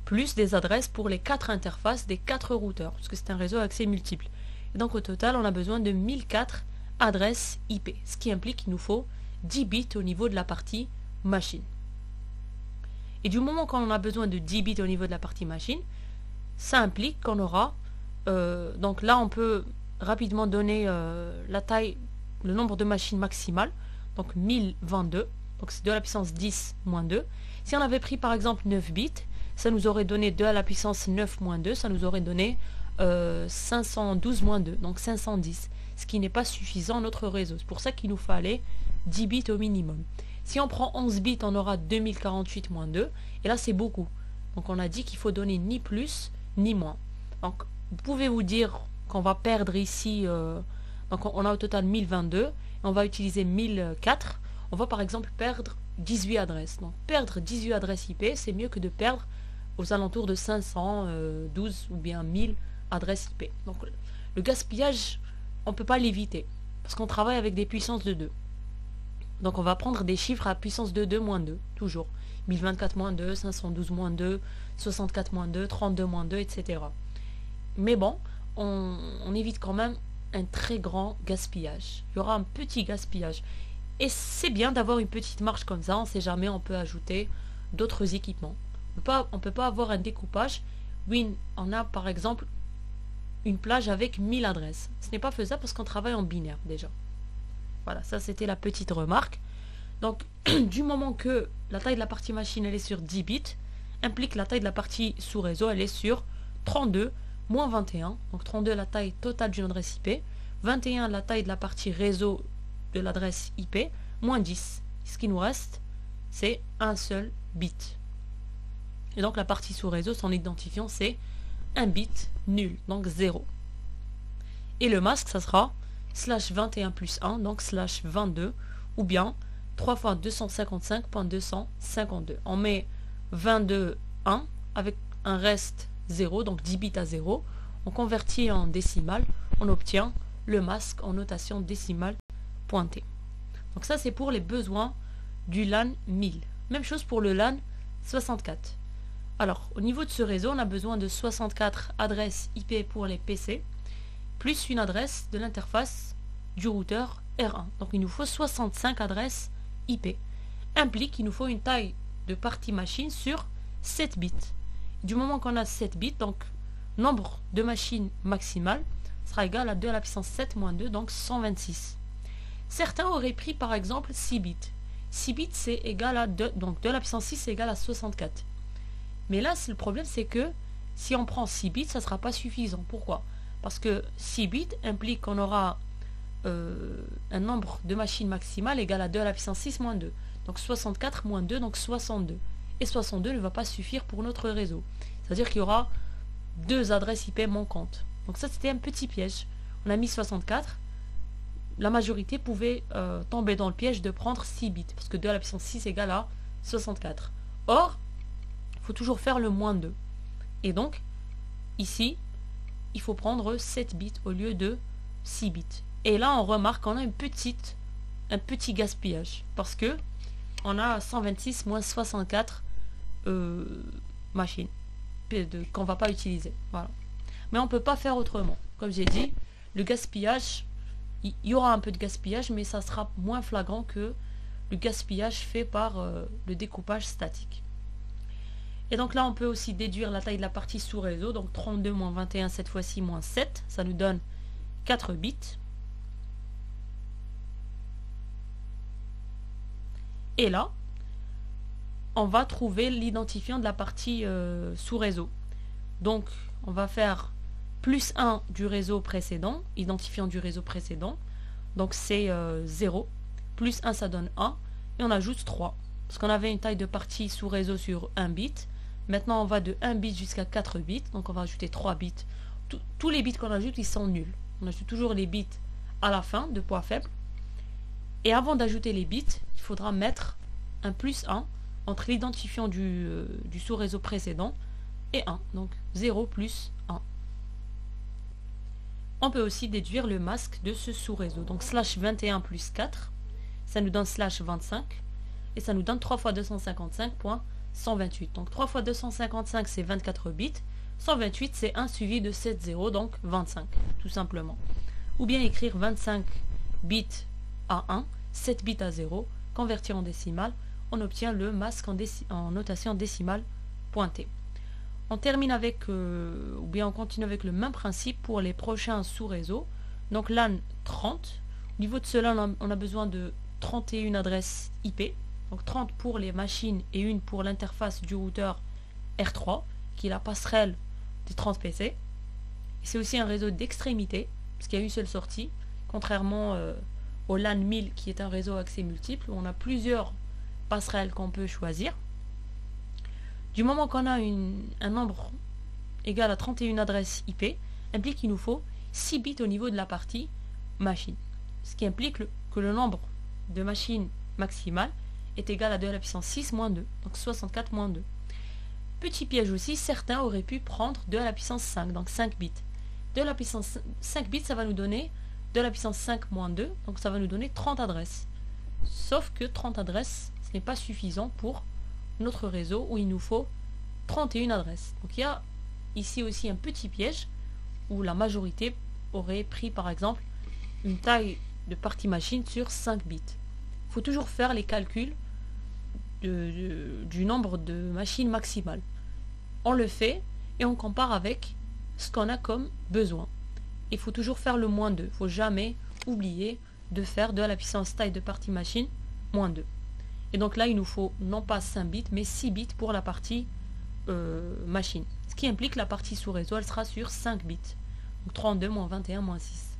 plus des adresses pour les 4 interfaces des 4 routeurs, parce que c'est un réseau à accès multiple. Et donc au total, on a besoin de 1004 adresses IP, ce qui implique qu'il nous faut 10 bits au niveau de la partie machine. Et du moment qu'on a besoin de 10 bits au niveau de la partie machine, ça implique qu'on aura, donc là on peut rapidement donner la taille, le nombre de machines maximales, donc 1022, donc c'est 2 à la puissance 10 moins 2. Si on avait pris par exemple 9 bits, ça nous aurait donné 2 à la puissance 9 moins 2, ça nous aurait donné 512-2, donc 510, ce qui n'est pas suffisant à notre réseau. C'est pour ça qu'il nous fallait 10 bits au minimum. Si on prend 11 bits, on aura 2048-2, et là c'est beaucoup. Donc on a dit qu'il faut donner ni plus ni moins. Donc vous pouvez vous dire qu'on va perdre ici, donc on a au total 1022, et on va utiliser 1004, on va par exemple perdre 18 adresses. Donc perdre 18 adresses IP, c'est mieux que de perdre aux alentours de 512 ou bien 1000 adresses IP. Donc le gaspillage, on ne peut pas l'éviter, parce qu'on travaille avec des puissances de 2. Donc on va prendre des chiffres à puissance de 2 moins 2, toujours. 1024 moins 2, 512 moins 2, 64 moins 2, 32 moins 2, etc. Mais bon, on évite quand même un très grand gaspillage. Il y aura un petit gaspillage. Et c'est bien d'avoir une petite marge comme ça, on ne sait jamais, on peut ajouter d'autres équipements. On ne peut pas avoir un découpage. Oui, on a par exemple une plage avec 1000 adresses. Ce n'est pas faisable parce qu'on travaille en binaire déjà. Voilà, ça c'était la petite remarque. Donc, du moment que la taille de la partie machine elle est sur 10 bits, implique la taille de la partie sous réseau, elle est sur 32 moins 21. Donc 32 la taille totale d'une adresse IP, 21 la taille de la partie réseau de l'adresse IP, moins 10. Ce qui nous reste, c'est un seul bit. Et donc la partie sous réseau, son identifiant, c'est un bit nul, donc 0. Et le masque, ça sera slash 21 plus 1, donc slash 22, ou bien 3 fois 255.252. On met 22, 1, avec un reste 0, donc 10 bits à 0. On convertit en décimale, on obtient le masque en notation décimale pointée. Donc ça, c'est pour les besoins du LAN 1000. Même chose pour le LAN 64. Alors, au niveau de ce réseau, on a besoin de 64 adresses IP pour les PC, plus une adresse de l'interface du routeur R1. Donc il nous faut 65 adresses IP. Implique qu'il nous faut une taille de partie machine sur 7 bits. Du moment qu'on a 7 bits, donc nombre de machines maximales sera égal à 2 à la puissance 7 moins 2, donc 126. Certains auraient pris par exemple 6 bits. 6 bits c'est égal à 2, donc 2 à la puissance 6 c'est égal à 64. Mais là, le problème, c'est que si on prend 6 bits, ça ne sera pas suffisant. Pourquoi? Parce que 6 bits implique qu'on aura un nombre de machines maximales égal à 2 à la puissance 6 moins 2. Donc 64 moins 2, donc 62. Et 62 ne va pas suffire pour notre réseau. C'est-à-dire qu'il y aura 2 adresses IP manquantes. Donc ça, c'était un petit piège. On a mis 64. La majorité pouvait tomber dans le piège de prendre 6 bits. Parce que 2 à la puissance 6 égale à 64. Or, faut toujours faire le moins 2. Et donc, ici, il faut prendre 7 bits au lieu de 6 bits. Et là, on remarque qu'on a un petit gaspillage. Parce que on a 126 moins 64 machines qu'on ne va pas utiliser. Voilà. Mais on ne peut pas faire autrement. Comme j'ai dit, le gaspillage, il y aura un peu de gaspillage, mais ça sera moins flagrant que le gaspillage fait par le découpage statique. Et donc là, on peut aussi déduire la taille de la partie sous réseau. Donc 32 moins 21, cette fois-ci, moins 7. Ça nous donne 4 bits. Et là, on va trouver l'identifiant de la partie sous réseau. Donc, on va faire plus 1 du réseau précédent, identifiant du réseau précédent. Donc, c'est 0. Plus 1, ça donne 1. Et on ajoute 3. Parce qu'on avait une taille de partie sous réseau sur 1 bit. Maintenant, on va de 1 bit jusqu'à 4 bits. Donc, on va ajouter 3 bits. Tous les bits qu'on ajoute, ils sont nuls. On ajoute toujours les bits à la fin de poids faible. Et avant d'ajouter les bits, il faudra mettre un plus 1 entre l'identifiant du sous-réseau précédent et 1. Donc 0 plus 1. On peut aussi déduire le masque de ce sous-réseau. Donc slash 21 plus 4, ça nous donne slash 25. Et ça nous donne 3 fois 255.128. Donc 3 fois 255, c'est 24 bits. 128, c'est 1 suivi de 7 zéros, donc 25, tout simplement. Ou bien écrire 25 bits à 1, 7 bits à 0, convertir en décimale, on obtient le masque en notation décimale pointée. On termine avec, ou bien on continue avec le même principe pour les prochains sous-réseaux. Donc LAN 30. Au niveau de cela, on a besoin de 31 adresses IP. Donc 30 pour les machines et une pour l'interface du routeur R3, qui est la passerelle des 30 PC. C'est aussi un réseau d'extrémité, parce qu'il y a une seule sortie, contrairement au LAN 1000 qui est un réseau à accès multiple, où on a plusieurs passerelles qu'on peut choisir. Du moment qu'on a un nombre égal à 31 adresses IP, implique qu'il nous faut 6 bits au niveau de la partie machine. Ce qui implique que le nombre de machines maximales est égal à 2 à la puissance 6 moins 2, donc 64 moins 2. Petit piège aussi, certains auraient pu prendre 2 à la puissance 5, donc 5 bits. 2 à la puissance 5 bits, ça va nous donner 2 à la puissance 5 moins 2, donc ça va nous donner 30 adresses. Sauf que 30 adresses, ce n'est pas suffisant pour notre réseau où il nous faut 31 adresses. Donc il y a ici aussi un petit piège où la majorité aurait pris par exemple une taille de partie machine sur 5 bits. Il faut toujours faire les calculs du nombre de machines maximales. On le fait et on compare avec ce qu'on a comme besoin. Il faut toujours faire le moins 2. Il ne faut jamais oublier de faire 2 à la puissance taille de partie machine moins 2. Et donc là, il nous faut non pas 5 bits, mais 6 bits pour la partie machine. Ce qui implique que la partie sous réseau, elle sera sur 5 bits. Donc 32 moins 21 moins 6.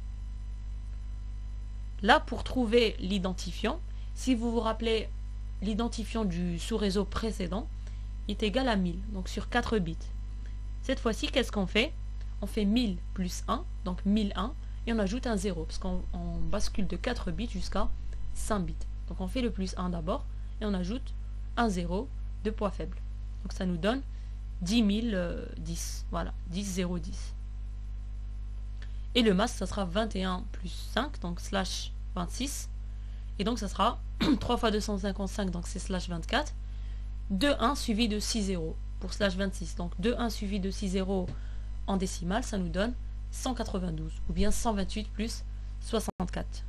Là, pour trouver l'identifiant, si vous vous rappelez, l'identifiant du sous-réseau précédent est égal à 1000, donc sur 4 bits. Cette fois-ci, qu'est-ce qu'on fait? On fait 1000 plus 1, donc 1001, et on ajoute un 0, parce qu'on bascule de 4 bits jusqu'à 5 bits. Donc on fait le plus 1 d'abord, et on ajoute un 0 de poids faible. Donc ça nous donne 10 010, voilà, 10 0 10. Et le masque, ça sera 21 plus 5, donc slash 26. Et donc ça sera 3 fois 255, donc c'est slash 24. 2 1 suivi de 6 0 pour slash 26. Donc 2 1 suivi de 6 0 en décimale, ça nous donne 192. Ou bien 128 plus 64.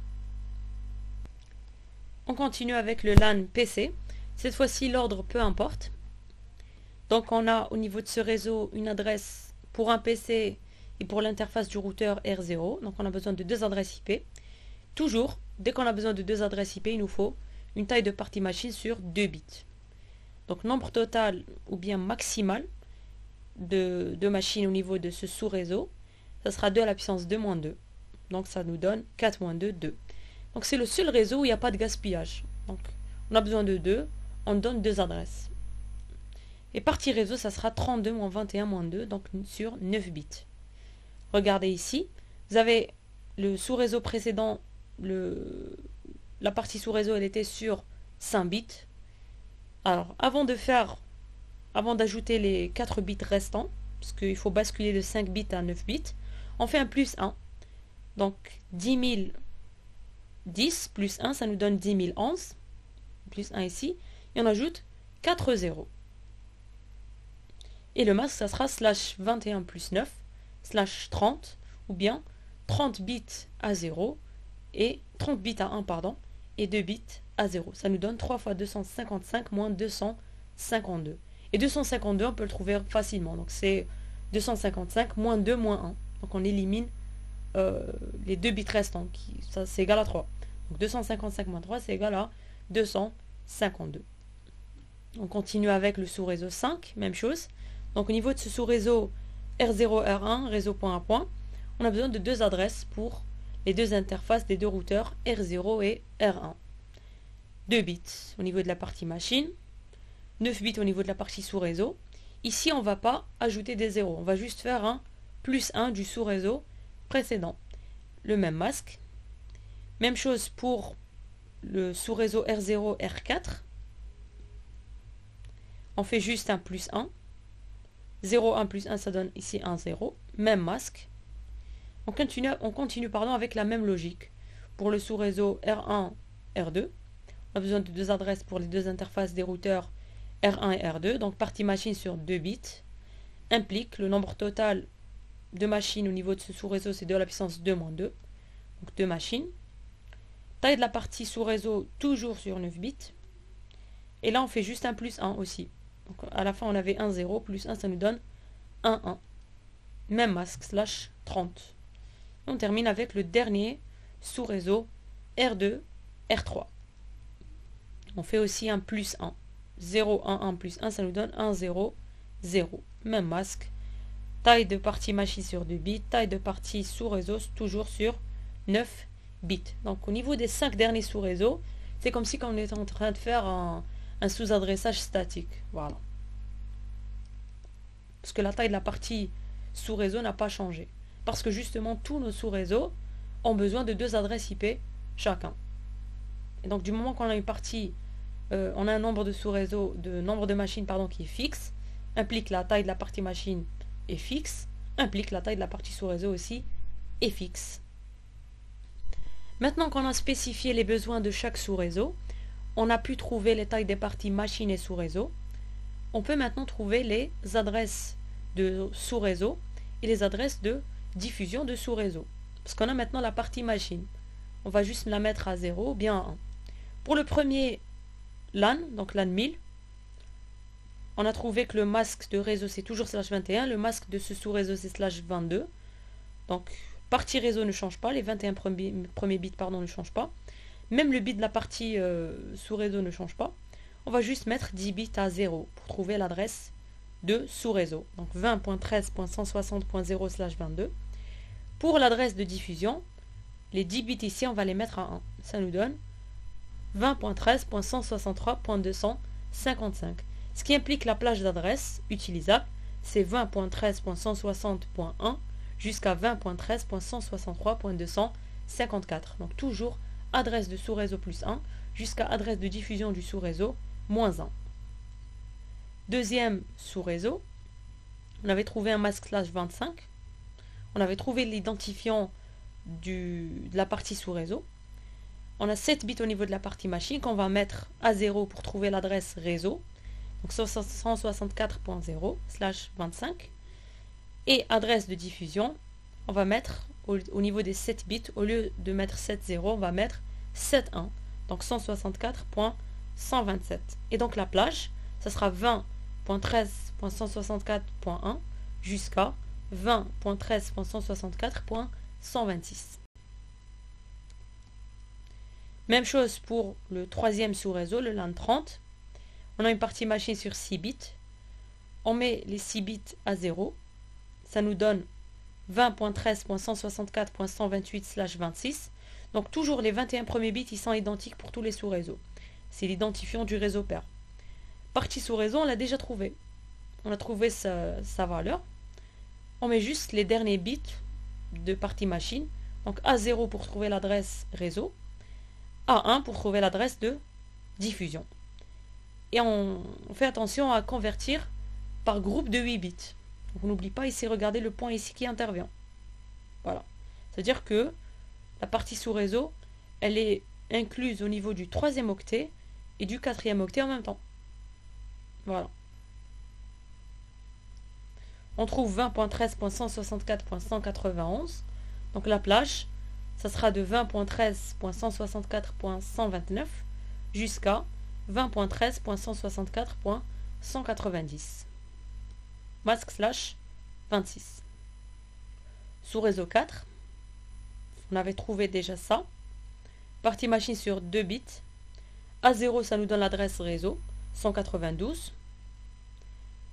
On continue avec le LAN PC. Cette fois-ci, l'ordre peu importe. Donc on a au niveau de ce réseau une adresse pour un PC et pour l'interface du routeur R0. Donc on a besoin de 2 adresses IP. Toujours, dès qu'on a besoin de 2 adresses IP, il nous faut une taille de partie machine sur 2 bits. Donc nombre total ou bien maximal de machines au niveau de ce sous-réseau, ça sera 2 à la puissance 2 moins 2. Donc ça nous donne 4 moins 2, 2. Donc c'est le seul réseau où il n'y a pas de gaspillage. Donc on a besoin de 2, on donne 2 adresses. Et partie réseau, ça sera 32 moins 21 moins 2, donc sur 9 bits. Regardez ici, vous avez le sous-réseau précédent, la partie sous-réseau, elle était sur 5 bits. Alors, avant d'ajouter les 4 bits restants, parce qu'il faut basculer de 5 bits à 9 bits, on fait un plus 1. Donc, 10 010 plus 1, ça nous donne 10 011, plus 1 ici, et on ajoute 4 0. Et le masque, ça sera slash 21 plus 9, slash 30, ou bien 30 bits à 0, et 30 bits à 1, pardon, et 2 bits à 0. Ça nous donne 3 fois 255 moins 252. Et 252, on peut le trouver facilement. Donc c'est 255 moins 2 moins 1. Donc on élimine les 2 bits restants. Ça c'est égal à 3. Donc 255 moins 3, c'est égal à 252. On continue avec le sous-réseau 5, même chose. Donc au niveau de ce sous-réseau R0, R1, réseau point à point, on a besoin de 2 adresses pour les 2 interfaces des 2 routeurs R0 et R1. 2 bits au niveau de la partie machine, 9 bits au niveau de la partie sous-réseau. Ici, on ne va pas ajouter des zéros, on va juste faire un plus 1 du sous-réseau précédent. Le même masque. Même chose pour le sous-réseau R0, R4. On fait juste un plus 1. 0, 1 plus 1, ça donne ici un 0. Même masque. On continue avec la même logique. Pour le sous-réseau R1, R2, on a besoin de 2 adresses pour les 2 interfaces des routeurs R1 et R2. Donc partie machine sur 2 bits implique le nombre total de machines au niveau de ce sous-réseau, c'est 2 à la puissance 2 moins 2. Donc 2 machines. Taille de la partie sous-réseau, toujours sur 9 bits. Et là, on fait juste un plus 1 aussi. Donc à la fin, on avait un 0, plus 1, ça nous donne 1, 1. Même masque, slash 30. On termine avec le dernier sous-réseau R2, R3. On fait aussi un plus 1. 0, 1, 1 plus 1, ça nous donne 1, 0, 0. Même masque. taille de partie machine sur 2 bits, taille de partie sous-réseau toujours sur 9 bits. Donc au niveau des 5 derniers sous-réseaux, c'est comme si on était en train de faire un sous-adressage statique. Voilà. Parce que la taille de la partie sous-réseau n'a pas changé. Parce que justement, tous nos sous-réseaux ont besoin de 2 adresses IP chacun. Et donc du moment qu'on a une partie, on a un nombre de sous-réseaux, nombre de machines qui est fixe, implique la taille de la partie machine est fixe, implique la taille de la partie sous-réseau aussi est fixe. Maintenant qu'on a spécifié les besoins de chaque sous-réseau, on a pu trouver les tailles des parties machine et sous-réseau. On peut maintenant trouver les adresses de sous-réseau et les adresses de diffusion de sous-réseau. Parce qu'on a maintenant la partie machine. On va juste la mettre à 0 ou bien à 1. Pour le premier LAN, donc LAN 1000, on a trouvé que le masque de réseau c'est toujours /21, le masque de ce sous-réseau c'est /22. Donc partie réseau ne change pas, les 21 premiers bits ne changent pas. Même le bit de la partie sous-réseau ne change pas. On va juste mettre 10 bits à 0 pour trouver l'adresse de sous-réseau. Donc 20.13.160.0/22. Pour l'adresse de diffusion, les 10 bits ici, on va les mettre à 1. Ça nous donne 20.13.163.255. Ce qui implique la plage d'adresse utilisable, c'est 20.13.160.1 jusqu'à 20.13.163.254. Donc toujours adresse de sous-réseau plus 1 jusqu'à adresse de diffusion du sous-réseau moins 1. Deuxième sous-réseau, on avait trouvé un masque /25. On avait trouvé l'identifiant de la partie sous-réseau. On a 7 bits au niveau de la partie machine qu'on va mettre à 0 pour trouver l'adresse réseau. Donc 164.0/25. Et adresse de diffusion, on va mettre au niveau des 7 bits, au lieu de mettre 7.0, on va mettre 7.1. Donc 164.127. Et donc la plage, ça sera 20.13.164.1 jusqu'à 20.13.164.126. Même chose pour le troisième sous-réseau, le LAN 30. On a une partie machine sur 6 bits. On met les 6 bits à 0. Ça nous donne 20.13.164.128/26. Donc toujours les 21 premiers bits, ils sont identiques pour tous les sous-réseaux. C'est l'identifiant du réseau pair. Partie sous-réseau, on l'a déjà trouvé. On a trouvé sa valeur. On met juste les derniers bits de partie machine. Donc A0 pour trouver l'adresse réseau. A1 pour trouver l'adresse de diffusion. Et on fait attention à convertir par groupe de 8 bits. Donc on n'oublie pas ici, regardez le point ici qui intervient. Voilà. C'est-à-dire que la partie sous-réseau, elle est incluse au niveau du 3e octet et du 4e octet en même temps. Voilà. On trouve 20.13.164.191. Donc la plage, ça sera de 20.13.164.129 jusqu'à 20.13.164.190. Masque /26. Sous réseau 4, on avait trouvé déjà ça. Partie machine sur 2 bits. A0, ça nous donne l'adresse réseau, 192.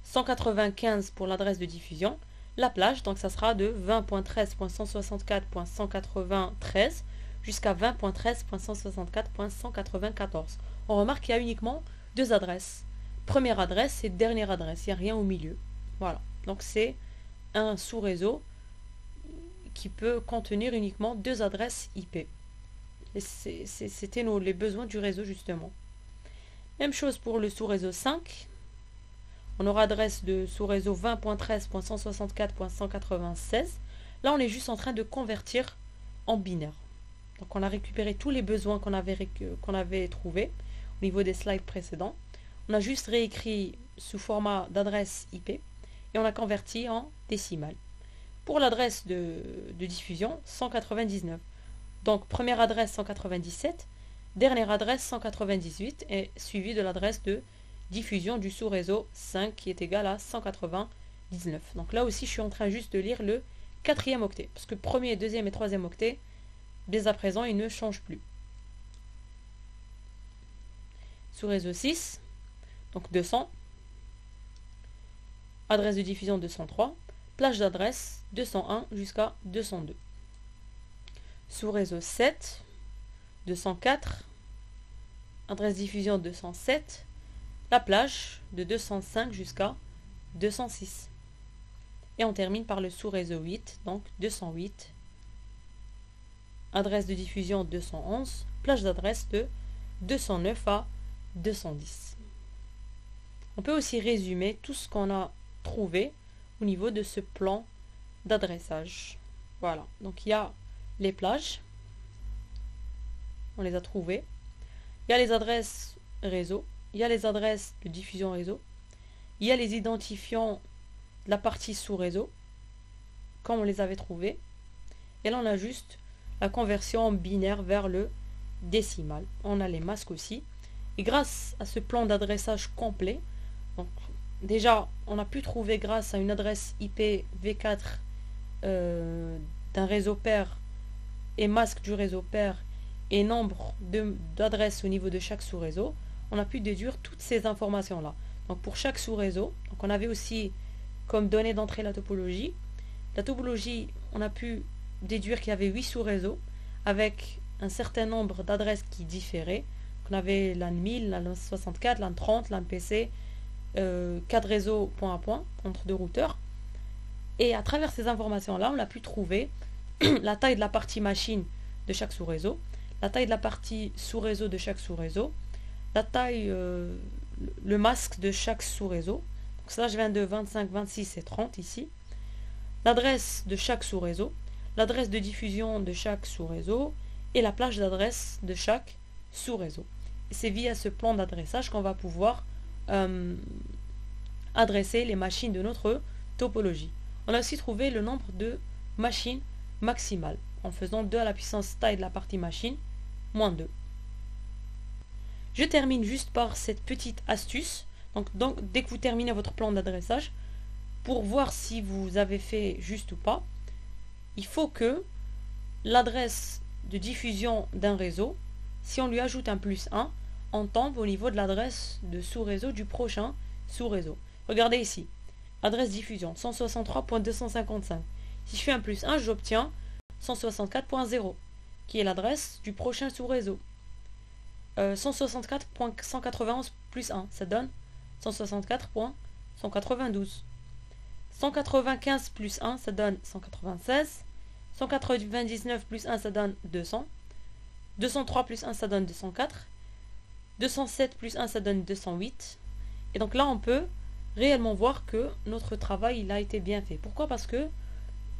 195 pour l'adresse de diffusion. La plage, donc ça sera de 20.13.164.193 jusqu'à 20.13.164.194. On remarque qu'il y a uniquement 2 adresses. Première adresse et dernière adresse. Il n'y a rien au milieu. Voilà. Donc c'est un sous-réseau qui peut contenir uniquement 2 adresses IP. Et c'était les besoins du réseau justement. Même chose pour le sous-réseau 5. On aura adresse de sous-réseau 20.13.164.196. Là, on est juste en train de convertir en binaire. Donc, on a récupéré tous les besoins qu'on avait trouvés au niveau des slides précédents. On a juste réécrit sous format d'adresse IP et on a converti en décimal. Pour l'adresse de diffusion, 199. Donc, première adresse 197, dernière adresse 198 et suivi de l'adresse de diffusion du sous-réseau 5 qui est égal à 199. Donc là aussi, je suis en train juste de lire le 4e octet. Parce que premier, deuxième et troisième octet, dès à présent, ils ne changent plus. Sous-réseau 6, donc 200. Adresse de diffusion 203. plage d'adresse 201 jusqu'à 202. Sous-réseau 7, 204, adresse diffusion 207, la plage de 205 jusqu'à 206. Et on termine par le sous-réseau 8, donc 208, adresse de diffusion 211, plage d'adresse de 209 à 210. On peut aussi résumer tout ce qu'on a trouvé au niveau de ce plan d'adressage. Voilà, donc il y a les plages, on les a trouvées. Il y a les adresses réseau, il y a les adresses de diffusion réseau, il y a les identifiants de la partie sous-réseau, comme on les avait trouvés. Et là, on a juste la conversion binaire vers le décimal. On a les masques aussi. Et grâce à ce plan d'adressage complet, donc déjà, on a pu trouver grâce à une adresse IP V4 d'un réseau pair et masque du réseau pair et nombre d'adresses au niveau de chaque sous-réseau, on a pu déduire toutes ces informations-là. Donc pour chaque sous-réseau, donc on avait aussi comme donnée d'entrée la topologie. La topologie, on a pu déduire qu'il y avait 8 sous-réseaux avec un certain nombre d'adresses qui différaient. On avait l'AN 1000, l'AN 64, l'AN 30, l'AN PC, 4 réseaux point à point entre deux routeurs. Et à travers ces informations-là, on a pu trouver la taille de la partie machine de chaque sous-réseau, la taille de la partie sous-réseau de chaque sous-réseau, la taille, le masque de chaque sous-réseau. Donc ça, je viens de 25, 26 et 30 ici. L'adresse de chaque sous-réseau, l'adresse de diffusion de chaque sous-réseau et la plage d'adresse de chaque sous-réseau. C'est via ce plan d'adressage qu'on va pouvoir adresser les machines de notre topologie. On a aussi trouvé le nombre de machines maximales en faisant 2 à la puissance taille de la partie machine moins 2. Je termine juste par cette petite astuce. Donc dès que vous terminez votre plan d'adressage, pour voir si vous avez fait juste ou pas, il faut que l'adresse de diffusion d'un réseau, si on lui ajoute un +1, on tombe au niveau de l'adresse de sous-réseau du prochain sous-réseau. Regardez ici, adresse diffusion 163.255. Si je fais un +1, j'obtiens 164.0, qui est l'adresse du prochain sous-réseau. 164.191 +1, ça donne 164.192. 195 +1, ça donne 196. 199 +1, ça donne 200. 203 +1, ça donne 204. 207 +1, ça donne 208. Et donc là, on peut réellement voir que notre travail, il a été bien fait. Pourquoi? Parce que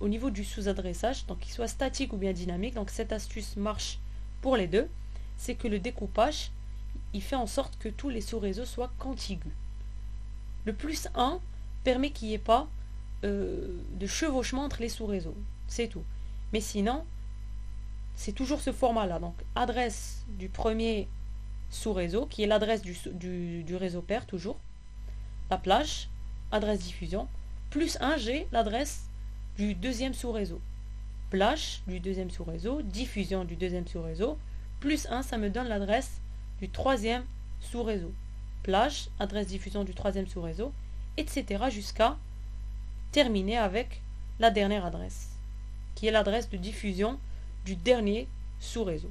au niveau du sous-adressage, donc qu'il soit statique ou bien dynamique, donc cette astuce marche pour les deux, c'est que le découpage, il fait en sorte que tous les sous-réseaux soient contigus. Le +1 permet qu'il n'y ait pas de chevauchement entre les sous-réseaux. C'est tout. Mais sinon, c'est toujours ce format-là. Donc, adresse du premier sous-réseau, qui est l'adresse du réseau pair, toujours. La plage, adresse diffusion. +1, j'ai l'adresse du deuxième sous-réseau. Plage du deuxième sous-réseau, diffusion du deuxième sous-réseau. +1, ça me donne l'adresse du troisième sous-réseau. Plage, adresse diffusion du troisième sous-réseau, etc. jusqu'à terminer avec la dernière adresse, qui est l'adresse de diffusion du dernier sous-réseau.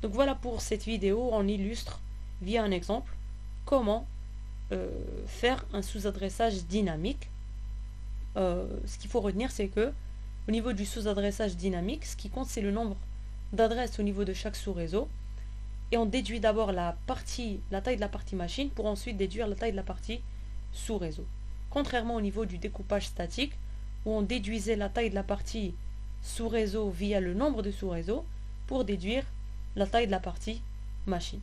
Donc voilà pour cette vidéo, on illustre via un exemple comment faire un sous-adressage dynamique. Ce qu'il faut retenir, c'est que au niveau du sous-adressage dynamique, ce qui compte, c'est le nombre d'adresses au niveau de chaque sous-réseau. Et on déduit d'abord la taille de la partie machine pour ensuite déduire la taille de la partie sous-réseau. Contrairement au niveau du découpage statique, où on déduisait la taille de la partie sous-réseau via le nombre de sous-réseaux pour déduire la taille de la partie machine.